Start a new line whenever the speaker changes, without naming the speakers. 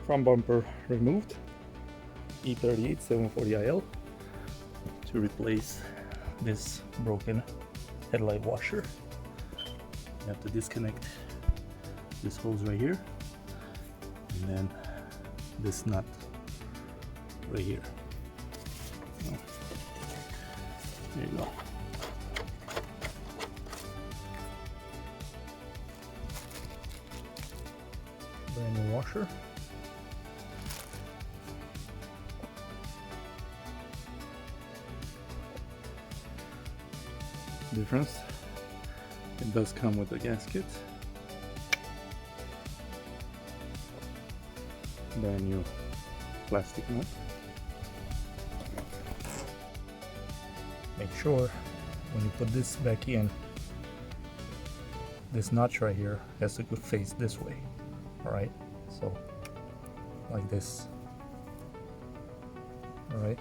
front bumper removed, E38 740IL, to replace this broken headlight washer. You have to disconnect this hose right here, and then this nut right here. There you go. Brand new washer. Difference, it does come with a gasket. Brand new plastic nut. Make sure when you put this back in, this notch right here has to face this way. Alright, so like this. Alright.